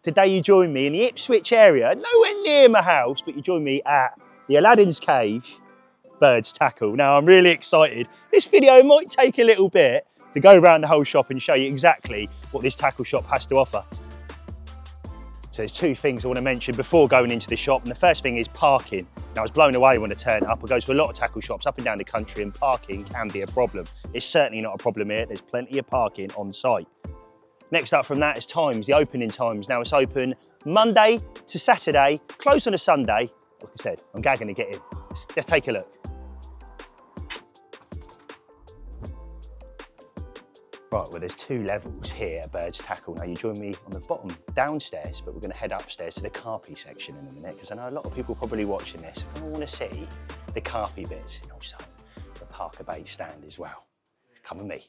Today you join me in the Ipswich area, nowhere near my house, but you join me at the Aladdin's Cave Birds Tackle. Now I'm really excited. This video might take a little bit to go around the whole shop and show you exactly what this tackle shop has to offer. So there's two things I want to mention before going into the shop, and the first thing is parking. Now I was blown away when I turned up. I go to a lot of tackle shops up and down the country and parking can be a problem. It's certainly not a problem here. There's plenty of parking on site. Next up from that is times, the opening times. Now it's open Monday to Saturday, closed on a Sunday. Like I said, I'm gagging to get in. Let's take a look. Right, well there's two levels here at Birds Tackle. Now you join me on the bottom downstairs, but we're gonna head upstairs to the carpy section in a minute, because I know a lot of people probably watching this are gonna wanna see the carpy bits, and also the Parker Bait stand as well. Come with me.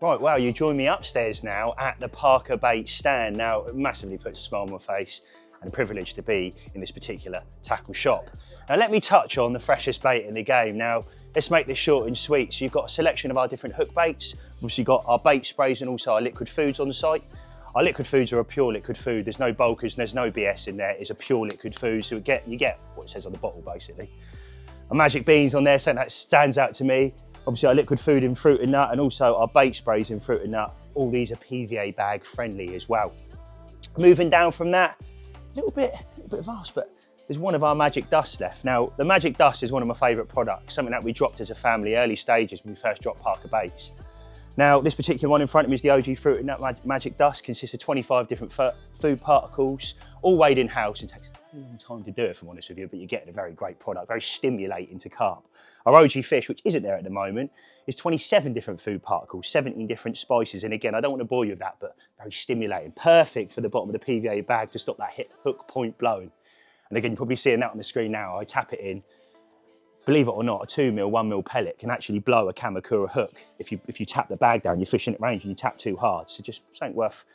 Right, well, you join me upstairs now at the Parker Bait stand. Now, it massively puts a smile on my face and a privilege to be in this particular tackle shop. Now, let me touch on the freshest bait in the game. Now, let's make this short and sweet. So you've got a selection of our different hook baits. Obviously, you've got our bait sprays and also our liquid foods on the site. Our liquid foods are a pure liquid food. There's no bulkers, there's no BS in there. It's a pure liquid food, so you get what it says on the bottle, basically. Our magic beans on there, something that stands out to me. Obviously our liquid food in fruit and nut, and also our bait sprays in fruit and nut. All these are PVA bag friendly as well. Moving down from that, a little bit of us, but there's one of our magic dusts left. Now, the magic dust is one of my favourite products, something that we dropped as a family early stages when we first dropped Parker Baits. Now, this particular one in front of me is the OG Fruit and Nut Magic Dust. Consists of 25 different food particles, all weighed in-house, and takes a long time to do it, if I'm honest with you, but you're getting a very great product, very stimulating to carp. Our OG Fish, which isn't there at the moment, is 27 different food particles, 17 different spices, and again, I don't want to bore you with that, but very stimulating. Perfect for the bottom of the PVA bag to stop that hook point blowing. And again, you're probably seeing that on the screen now. I tap it in. Believe it or not, a 2mm, 1mm pellet can actually blow a Kamakura hook if you tap the bag down, you're fishing at range and you tap too hard. So just something worth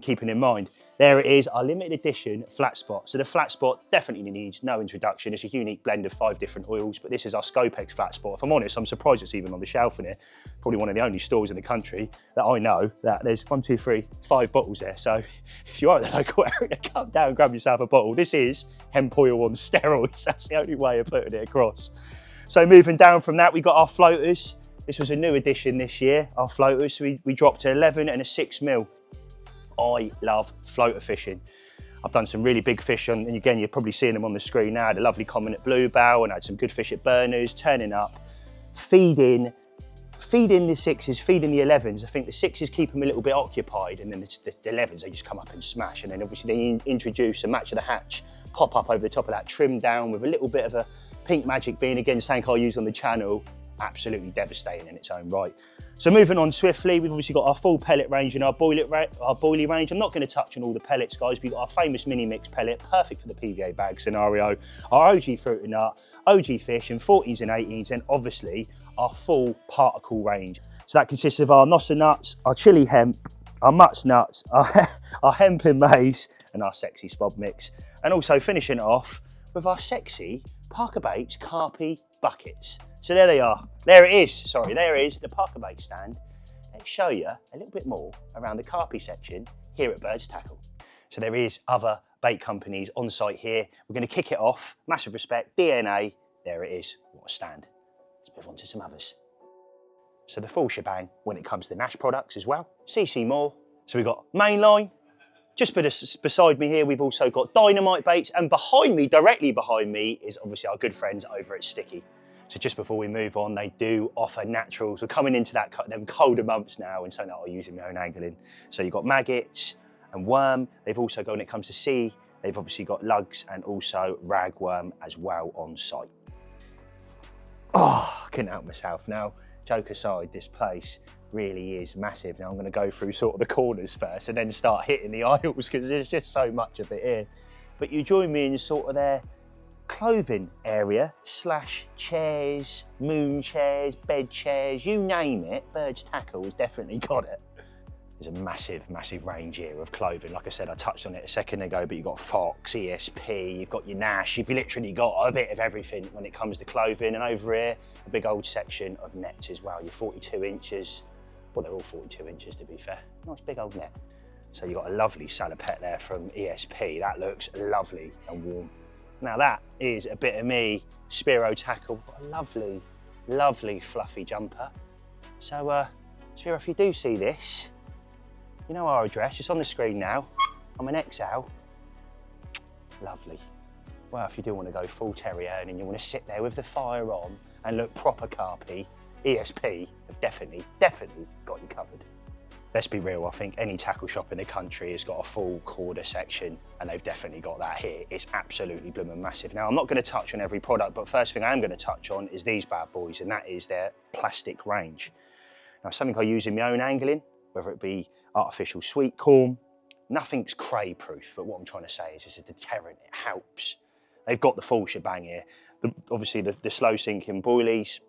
keeping in mind. There it is, our limited edition flat spot. So the flat spot definitely needs no introduction. It's a unique blend of 5 different oils, but this is our Scopex Flat Spot. If I'm honest, I'm surprised it's even on the shelf in here. Probably one of the only stores in the country that I know that there's 1, 2, 3, 5 bottles there. So if you are at the local area, come down and grab yourself a bottle. This is hemp oil on steroids. That's the only way of putting it across. So moving down from that, we got our floaters. This was a new addition this year, our floaters. So we dropped to 11 and a 6mm. I love floater fishing. I've done some really big fish and again, you're probably seeing them on the screen now. I had a lovely comment at Bluebow and I had some good fish at Burners, turning up, feeding the 6s, feeding the 11s. I think the 6s keep them a little bit occupied, and then the 11s, they just come up and smash. And then obviously they introduce a match of the hatch, pop up over the top of that, trimmed down with a little bit of a pink magic bean, again, something I use on the channel. Absolutely devastating in its own right. So moving on swiftly, we've obviously got our full pellet range and our boilie range. I'm not going to touch on all the pellets, guys. We've got our famous mini mix pellet, perfect for the PVA bag scenario, our OG Fruit and Nut, OG Fish and 14s and 18s, and obviously our full particle range. So that consists of our Nossa nuts, our chili hemp, our Mutts nuts, our hemp and maize, and our sexy spod mix. And also finishing it off with our sexy Parker Baits carpy buckets. So there they are. There it is. Sorry, there is the Parker Bait stand. Let's show you a little bit more around the carpy section here at Birds Tackle. So there is other bait companies on site here. We're going to kick it off. Massive respect, DNA. There it is. What a stand. Let's move on to some others. So the full shebang when it comes to Nash products as well. CC more. So we've got mainline. Just beside me here, we've also got dynamite baits, and behind me, directly behind me, is obviously our good friends over at Sticky. So just before we move on, they do offer naturals. We're coming into them colder months now, and something that I use in my own angling. So you've got maggots and worm. They've also got, when it comes to sea, they've obviously got lugs and also ragworm as well on site. Oh, I couldn't help myself. Now, joke aside, this place really is massive. Now I'm going to go through sort of the corners first and then start hitting the aisles because there's just so much of it here. But you join me in sort of their clothing area / chairs, moon chairs, bed chairs, you name it, Birds Tackle has definitely got it. There's a massive, massive range here of clothing. Like I said, I touched on it a second ago, but you've got Fox, ESP, you've got your Nash, you've literally got a bit of everything when it comes to clothing. And over here, a big old section of nets as well. Your 42 inches. Well, they're all 42 inches to be fair. Nice big old net. So you've got a lovely salopette there from ESP. That looks lovely and warm. Now that is a bit of me, Spiro tackle. What a lovely, lovely fluffy jumper. So Spiro, if you do see this, you know our address, it's on the screen now. I'm an XL. Lovely. Well, if you do want to go full terrier and you want to sit there with the fire on and look proper carpy, ESP have definitely got you covered. Let's be real, I think any tackle shop in the country has got a full quarter section and they've definitely got that here. It's absolutely blooming massive. Now, I'm not going to touch on every product, but first thing I am going to touch on is these bad boys, and that is their plastic range. Now, something I use in my own angling, whether it be artificial sweet corn, nothing's cray proof, but what I'm trying to say is it's a deterrent, it helps. They've got the full shebang here. Obviously the slow sinking boilies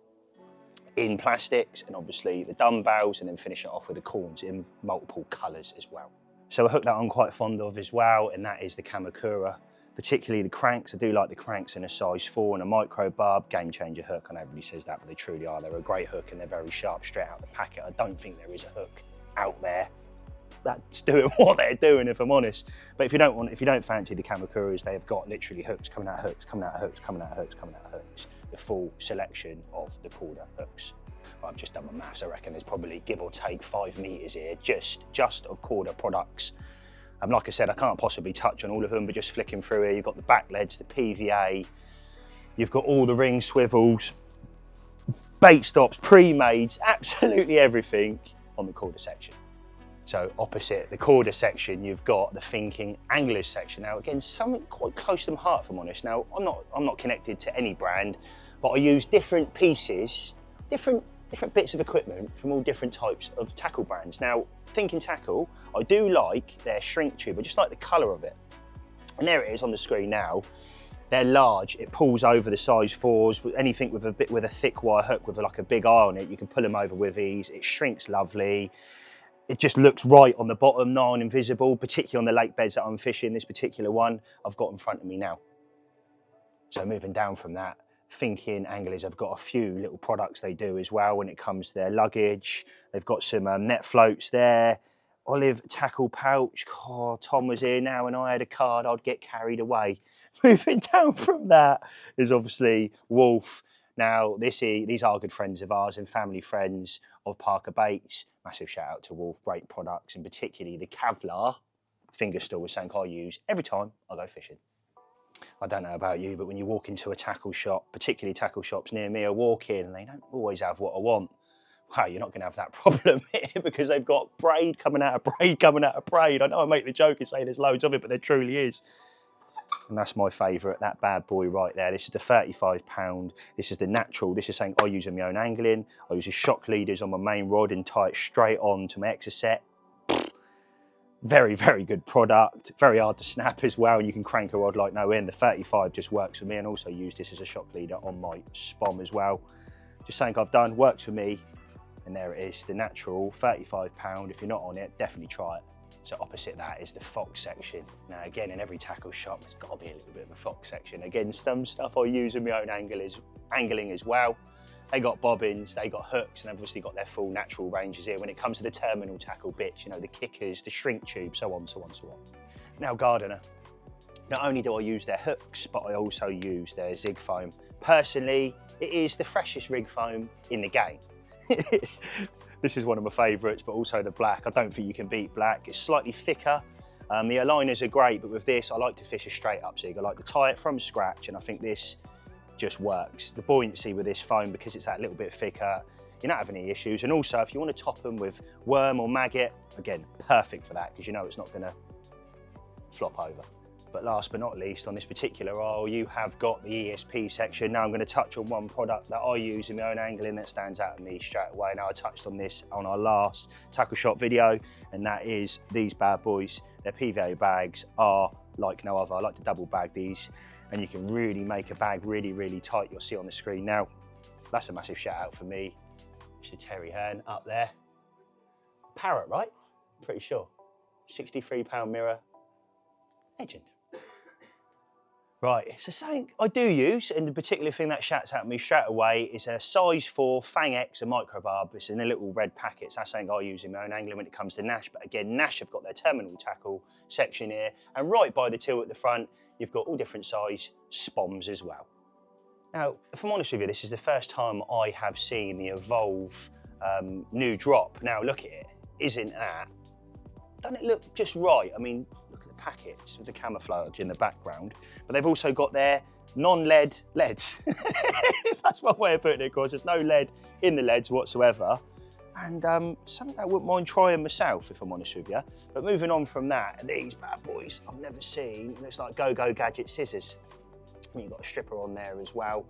in plastics, and obviously the dumbbells, and then finish it off with the corns in multiple colours as well. So a hook that I'm quite fond of as well, and that is the Kamakura, particularly the cranks. I do like the cranks in a size 4 and a micro barb, game changer hook. I know everybody says that, but they truly are. They're a great hook and they're very sharp straight out the packet. I don't think there is a hook out there that's doing what they're doing, if I'm honest. But if you don't fancy the Kamakuras, they have got literally hooks coming out of hooks, coming out of hooks, coming out of hooks, coming out of hooks. The full selection of the quarter hooks. Well, I've just done my maths. I reckon there's probably give or take 5 meters here, just of quarter products. Like I said, I can't possibly touch on all of them, but just flicking through here, you've got the back leads, the PVA, you've got all the ring swivels, bait stops, pre-mades, absolutely everything on the quarter section. So opposite the quarter section, you've got the thinking anglers section. Now again, something quite close to my heart, if I'm honest. Now I'm not connected to any brand, but I use different pieces, different bits of equipment from all different types of tackle brands. Now, Thinking Tackle, I do like their shrink tube. I just like the colour of it. And there it is on the screen now. They're large. It pulls over the size 4s. Anything with a thick wire hook with like a big eye on it, you can pull them over with ease. It shrinks lovely. It just looks right on the bottom, nigh on invisible, particularly on the lake beds that I'm fishing. This particular one I've got in front of me now. So moving down from that, Thinking Anglers have got a few little products they do as well when it comes to their luggage. They've got some net floats there, olive tackle pouch. Oh, Tom was here now and I had a card, I'd get carried away. Moving down from that is obviously Wolf. Now, these are good friends of ours and family friends of Parker Baits. Massive shout out to Wolf, great products, and particularly the Kevlar finger stall was something I use every time I go fishing. I don't know about you, but when you walk into a tackle shop, particularly tackle shops near me, I walk in and they don't always have what I want. Wow, you're not going to have that problem here because they've got braid coming out of braid coming out of braid. I know I make the joke and say there's loads of it, but there truly is. And that's my favourite, that bad boy right there. This is the 35 pound. This is the natural. This is something I use in my own angling. I use the shock leaders on my main rod and tie it straight on to my Exocet. Very, very good product. Very hard to snap as well. And you can crank a rod like no end. The 35 just works for me, and also use this as a shock leader on my Spom as well. Just something I've done, works for me. And there it is, the natural 35 pound. If you're not on it, definitely try it. So opposite that is the Fox section. Now again, in every tackle shop, there's got to be a little bit of a Fox section. Again, some stuff I use in my own angling as well. They got bobbins, they got hooks, and obviously got their full natural ranges here when it comes to the terminal tackle bits, you know, the kickers, the shrink tube, so on, so on, so on. Now Gardener, not only do I use their hooks, but I also use their zig foam. Personally, it is the freshest rig foam in the game. This is one of my favourites, but also the black. I don't think you can beat black. It's slightly thicker. The aligners are great, but with this, I like to fish a straight up zig. I like to tie it from scratch, and I think this just works. The buoyancy with this foam, because it's that little bit thicker, you don't have any issues. And also, if you want to top them with worm or maggot, again, perfect for that, because you know it's not going to flop over. But last but not least, on this particular aisle, you have got the ESP section. Now I'm going to touch on one product that I use in my own angling that stands out to me straight away. Now I touched on this on our last tackle shop video, and that is these bad boys. Their PVA bags are like no other. I like to double bag these, and you can really make a bag really, really tight. You'll see on the screen now. That's a massive shout out for me. Mr. Terry Hearn up there. Parrot, right? pretty sure. £63 mirror, legend. Right, so something I do use, and the particular thing that shouts at me straight away is a size 4 Fang X, a microbarb. It's in a little red packet. So that's something I use in my own angling when it comes to Nash. But again, Nash have got their terminal tackle section here, and right by the till at the front, you've got all different size spoms as well. Now, if I'm honest with you, this is the first time I have seen the Evolve new drop. Now, look at it. Isn't that? Doesn't it look just right? I mean, look at the packets with the camouflage in the background, but they've also got their non-lead LEDs. That's one way of putting it, of course. There's no lead in the LEDs whatsoever. And something I wouldn't mind trying myself, if I'm honest with you. But moving on from that, these bad boys I've never seen. It looks like Go-Go Gadget scissors. And you've got a stripper on there as well.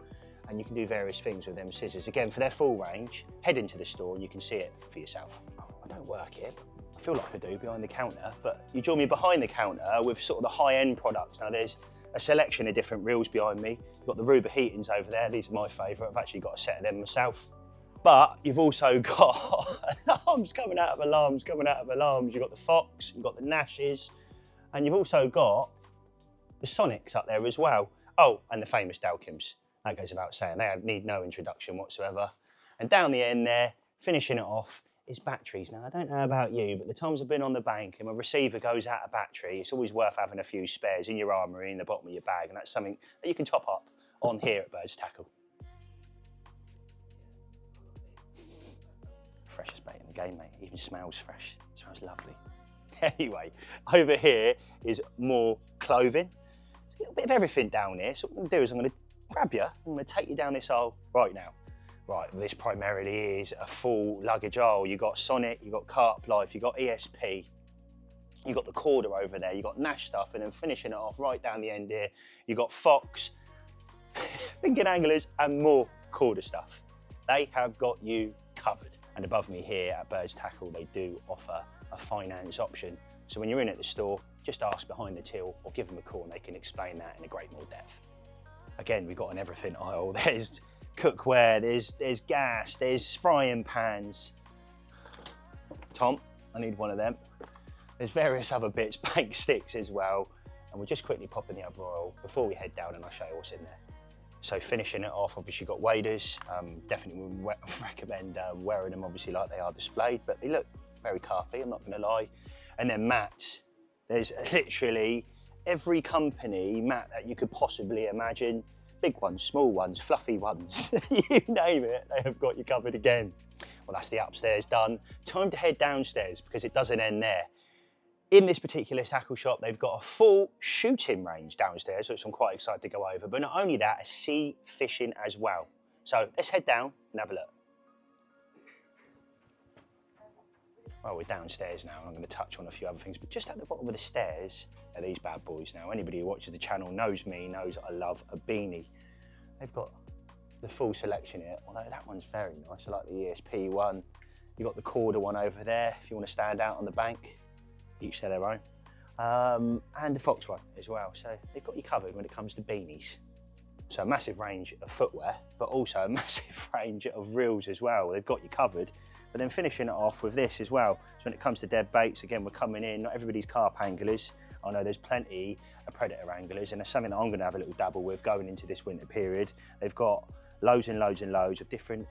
And you can do various things with them scissors. Again, for their full range, head into the store and you can see it for yourself. I don't work here. I feel like I do behind the counter, but you join me behind the counter with sort of the high-end products. Now there's a selection of different reels behind me. You've got the Ruber Heatings over there. These are my favourite. I've actually got a set of them myself. But you've also got alarms coming out of alarms, coming out of alarms. You've got the Fox, you've got the Nashes, and you've also got the Sonics up there as well. Oh, and the famous Dalkims. That goes without saying. They need no introduction whatsoever. And down the end there, finishing it off, is batteries. Now, I don't know about you, but the times I've been on the bank and my receiver goes out of battery, it's always worth having a few spares in your armoury, in the bottom of your bag, and that's something that you can top up on here at Birds Tackle. Freshest bait in the game, mate. It even smells fresh. It smells lovely. Anyway, over here is more clothing. There's a little bit of everything down here. So what I'm going to do is I'm going to grab you, I'm going to take you down this aisle right now. Right, well, this primarily is a full luggage aisle. You've got Sonic, you've got Carp Life, you've got ESP, you've got the Corda over there, you've got Nash stuff, and then finishing it off right down the end here, you've got Fox, thinking anglers, and more Corda stuff. They have got you covered. And above me here at Birds Tackle, they do offer a finance option. So when you're in at the store, just ask behind the till or give them a call and they can explain that in a great more depth. Again, we've got an everything aisle. There's cookware, there's gas, there's frying pans. Tom, I need one of them. There's various other bits, bank sticks as well. And we'll just quickly pop in the other aisle before we head down and I'll show you what's in there. So finishing it off, obviously got waders. Definitely wouldn't recommend wearing them obviously like they are displayed, but they look very carpy, I'm not gonna lie. And then mats. There's literally every company mat that you could possibly imagine. Big ones, small ones, fluffy ones, you name it, they have got you covered again. Well, that's the upstairs done. Time to head downstairs because it doesn't end there. In this particular tackle shop, they've got a full shooting range downstairs, which I'm quite excited to go over, but not only that, a sea fishing as well. So let's head down and have a look. Well, we're downstairs now, and I'm going to touch on a few other things, but just at the bottom of the stairs are these bad boys now. Anybody who watches the channel knows me, knows I love a beanie. They've got the full selection here, although that one's very nice. I like the ESP one. You've got the Corda one over there, if you want to stand out on the bank. Each to their own. And the Fox one as well. So they've got you covered when it comes to beanies. So a massive range of footwear, but also a massive range of reels as well. They've got you covered. But then finishing it off with this as well. So when it comes to dead baits, again, we're coming in, not everybody's carp anglers. I know there's plenty of predator anglers, and it's something that I'm gonna have a little dabble with going into this winter period. They've got loads and loads and loads of different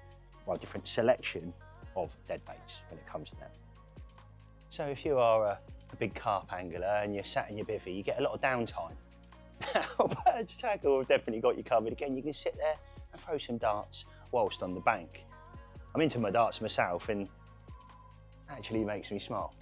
selection of dead baits when it comes to them. So if you are a big carp angler and you're sat in your bivvy, you get a lot of downtime. Now, Birds Tackle have definitely got you covered. Again, you can sit there and throw some darts whilst on the bank. I'm into my darts myself and actually makes me smile.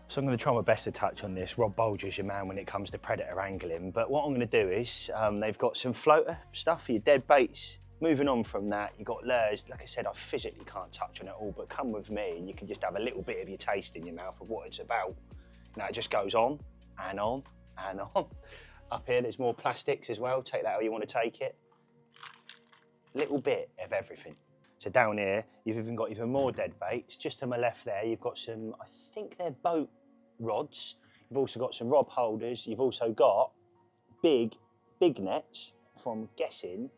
So I'm going to try my best to touch on this. Rob Bolger's your man when it comes to predator angling, but what I'm going to do is they've got some floater stuff for your dead baits. Moving on from that, you've got lures. Like I said, I physically can't touch on it all, but come with me and you can just have a little bit of your taste in your mouth of what it's about. You know, it just goes on and on and on. Up here, there's more plastics as well. Take that how you want to take it. Little bit of everything. So down here, you've even got even more dead baits. Just to my left there, you've got some, I think they're boat rods. You've also got some rob holders. You've also got big nets from, guessing,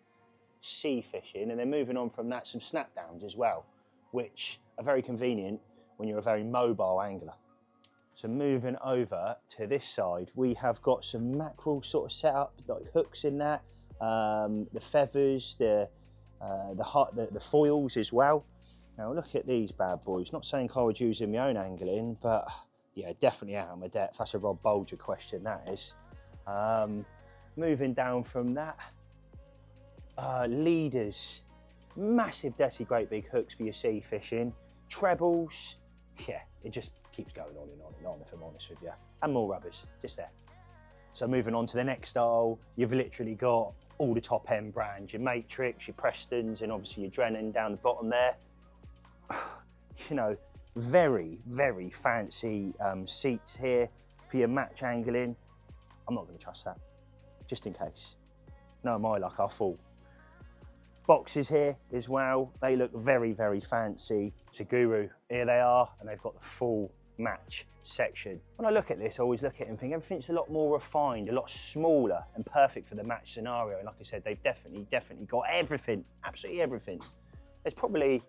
sea fishing, and then moving on from that, some snap downs as well, which are very convenient when you're a very mobile angler. So moving over to this side, we have got some mackerel sort of setup, like hooks in that, the feathers, the foils as well. Now look at these bad boys. Not saying I would use in my own angling, but yeah, definitely out of my depth. That's a Rob Bolger question, that is. Moving down from that, leaders, massive dirty great big hooks for your sea fishing, trebles, yeah, it just keeps going on and on and on, if I'm honest with you. And more rubbers, just there. So moving on to the next style, you've literally got all the top end brands, your Matrix, your Prestons, and obviously your Drennan down the bottom there. You know, very, very fancy seats here for your match angling. I'm not going to trust that, just in case. No, my luck, I'll fall. Boxes here as well, they look very, very fancy. So Guru, here they are, and they've got the full match section. When I look at this, I always look at it and think everything's a lot more refined, a lot smaller and perfect for the match scenario. And like I said, they've definitely got everything, absolutely everything. There's probably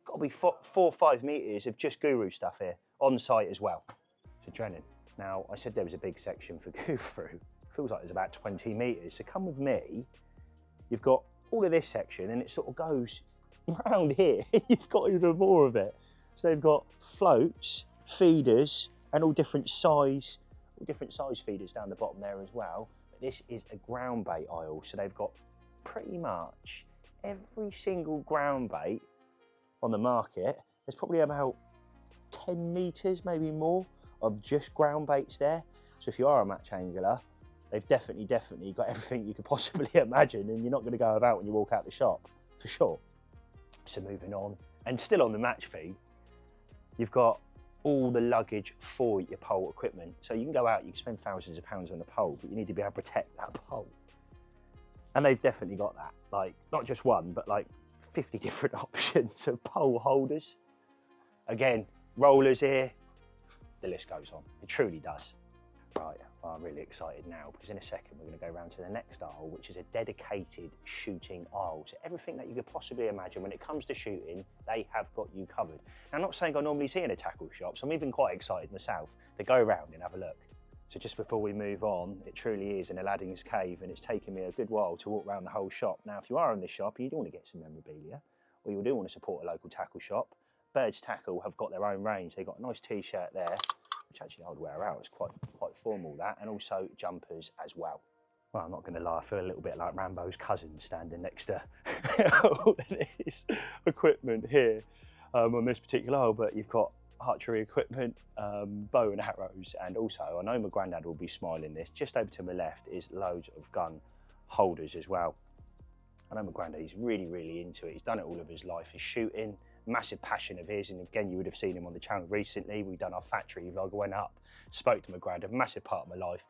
got to be 4 or 5 meters of just Guru stuff here on site as well. So Drennan. Now, I said there was a big section for Guru. Feels like there's about 20 meters. So come with me. You've got all of this section and it sort of goes around here. You've got even more of it. So they've got floats, feeders, and all different size feeders down the bottom there as well. But this is a ground bait aisle. So they've got pretty much every single ground bait on the market. There's probably about 10 meters, maybe more, of just ground baits there. So if you are a match angler, they've definitely got everything you could possibly imagine, and you're not going to go about when you walk out the shop, for sure. So moving on, and still on the match theme, you've got all the luggage for your pole equipment. So you can go out, you can spend thousands of pounds on a pole, but you need to be able to protect that pole. And they've definitely got that, like not just one, but like 50 different options of pole holders. Again, rollers here, the list goes on, it truly does. Right, well, I'm really excited now because in a second we're going to go around to the next aisle, which is a dedicated shooting aisle. So everything that you could possibly imagine when it comes to shooting, they have got you covered. Now, I'm not saying I normally see in a tackle shop, so I'm even quite excited myself to go around and have a look. So just before we move on, it truly is an Aladdin's cave, and it's taken me a good while to walk around the whole shop. Now, if you are in this shop, you do want to get some memorabilia, or you do want to support a local tackle shop, Bird's Tackle have got their own range. They've got a nice t-shirt there, which actually I'd wear out. It's quite formal, that, and also jumpers as well. Well, I'm not going to lie, I feel a little bit like Rambo's cousin standing next to all of this equipment here on this particular aisle, but you've got archery equipment, bow and arrows, and also, I know my granddad will be smiling this, just over to my left is loads of gun holders as well. I know my granddad, he's really into it. He's done it all of his life, he's shooting, massive passion of his, and again, you would have seen him on the channel recently. We've done our factory vlog, I went up, spoke to my granddad, massive part of my life.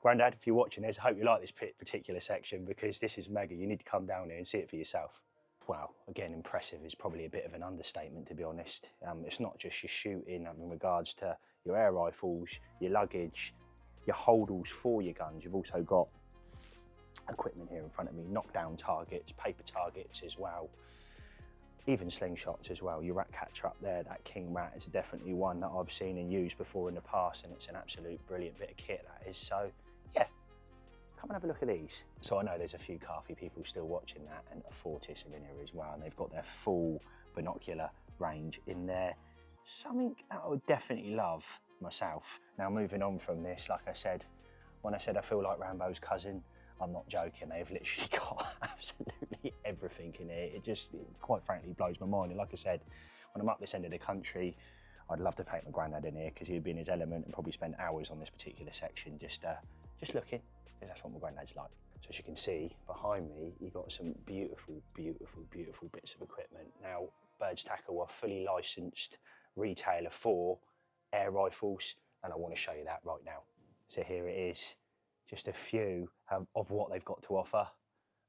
Granddad, if you're watching this, I hope you like this particular section because this is mega. You need to come down here and see it for yourself. Wow, again, impressive is probably a bit of an understatement, to be honest. It's not just your shooting in regards to your air rifles, your luggage, your holdalls for your guns. You've also got equipment here in front of me, knockdown targets, paper targets as well, even slingshots as well. Your rat catcher up there, that king rat, is definitely one that I've seen and used before in the past, and it's an absolute brilliant bit of kit, that is. So yeah, come and have a look at these. So I know there's a few carpy people still watching that, and a Fortis are in here as well, and they've got their full binocular range in there. Something that I would definitely love myself. Now, moving on from this, like I said, when I said I feel like Rambo's cousin, I'm not joking. They've literally got absolutely everything in here. It just, quite frankly, blows my mind. And like I said, when I'm up this end of the country, I'd love to take my granddad in here because he'd be in his element and probably spend hours on this particular section just looking, because that's what my granddad's like. So as you can see behind me, you've got some beautiful bits of equipment. Now, Bird's Tackle are fully licensed retailer for air rifles, and I want to show you that right now. So here it is, just a few of what they've got to offer,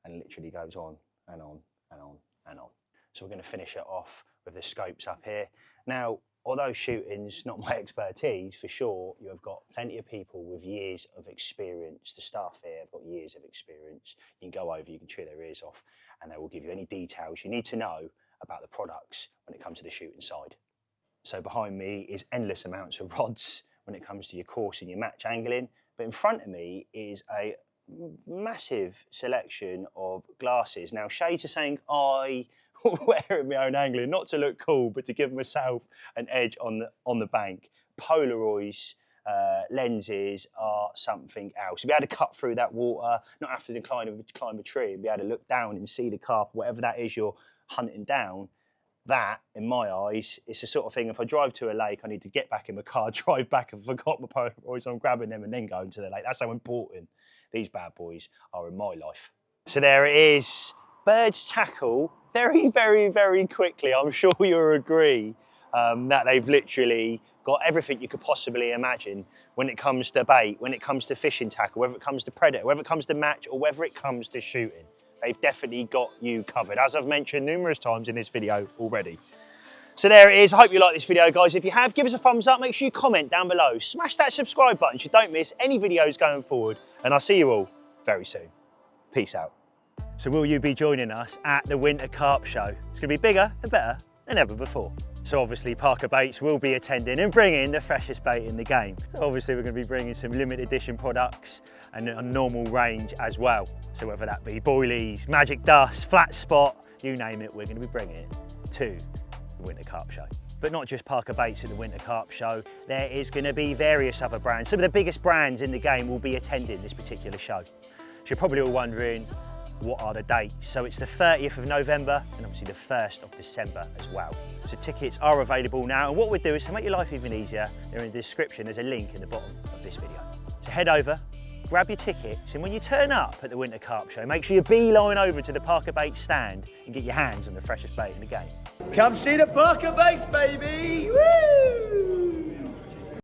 and it literally goes on and on and on and on. So we're going to finish it off with the scopes up here. Now, although shooting's not my expertise, for sure, you have got plenty of people with years of experience. The staff here have got years of experience. You can go over, you can chew their ears off, and they will give you any details you need to know about the products when it comes to the shooting side. So behind me is endless amounts of rods when it comes to your course and your match angling. But in front of me is a massive selection of glasses. Now, shades are saying I wear my own angling, not to look cool, but to give myself an edge on the bank. Polaroids lenses are something else. To be able to cut through that water, not have to climb a tree, and be able to look down and see the carp, whatever that is you're hunting down. That, in my eyes, it's the sort of thing, if I drive to a lake, I need to get back in my car, drive back, and forgot my Polaroids, I'm grabbing them and then going to the lake. That's how important these bad boys are in my life. So there it is. Birds tackle very, very, very quickly. I'm sure you'll agree that they've literally got everything you could possibly imagine when it comes to bait, when it comes to fishing tackle, whether it comes to predator, whether it comes to match, or whether it comes to shooting. They've definitely got you covered, as I've mentioned numerous times in this video already. So there it is. I hope you like this video, guys. If you have, give us a thumbs up. Make sure you comment down below. Smash that subscribe button so you don't miss any videos going forward. And I'll see you all very soon. Peace out. So will you be joining us at the Winter Carp Show? It's going to be bigger and better than ever before. So obviously Parker Baits will be attending and bringing the freshest bait in the game. So obviously we're going to be bringing some limited edition products and a normal range as well. So whether that be boilies, magic dust, flat spot, you name it, we're going to be bringing it to the Winter Carp Show. But not just Parker Baits at the Winter Carp Show, there is going to be various other brands. Some of the biggest brands in the game will be attending this particular show. So you're probably all wondering, what are the dates? So it's the 30th of November and obviously the 1st of December as well. So tickets are available now, and what we'll do is to make your life even easier, they're in the description, there's a link in the bottom of this video. So head over, grab your tickets, and when you turn up at the Winter Carp Show, make sure you beeline over to the Parker Baits stand and get your hands on the freshest bait in the game. Come see the Parker Baits, baby! Woo!